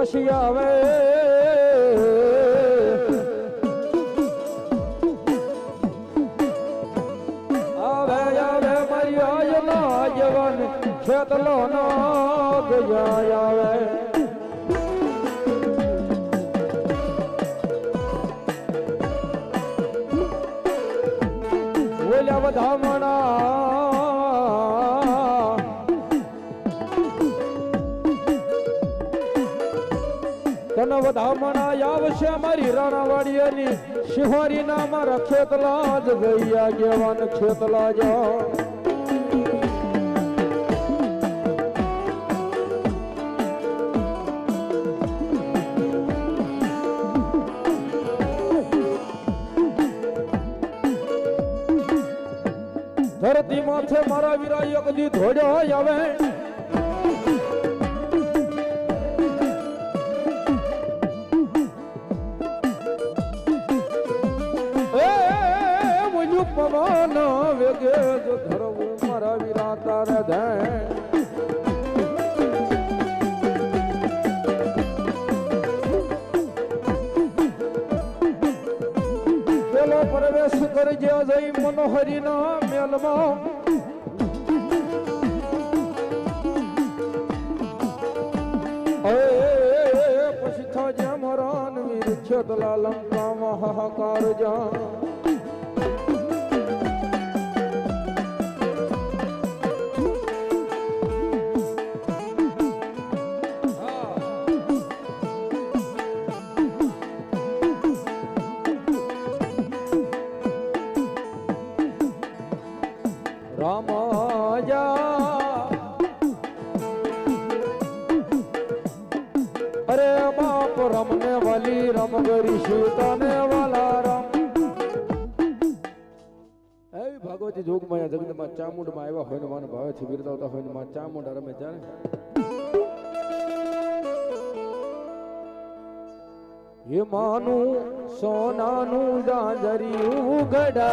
પછી આવે આવે આવે મારી આજના જવાન ખેતલો નો ગયા આવે બોલ્યા વધામણા તને વધામણા આવશે મારી રાણાવાડીયાની શિહોરી ના મારા ખેતલા જ ગયા ગેવાન ખેતલા જા ધરતી માથે મારા વીરા એક દી ધોડ્યો આવે પવન વેગે જો ધરવું મારા વીરા તારે ધે પેલો પ્રવેશ કરજે જઈ મનોહરી ના મેલમાં પછી થાજે મરાન વીર છેતલા લંકામાં હાહાકાર જા अरे बाप रमने वाली रम गरी सीताने वाला रम भागवती जोग माया जगत में चामुंड में आया होने मान भावे थी बिरदावता होने मान चामुंड रमे जाने ये मानू सोनानु जाजरी उगड़ा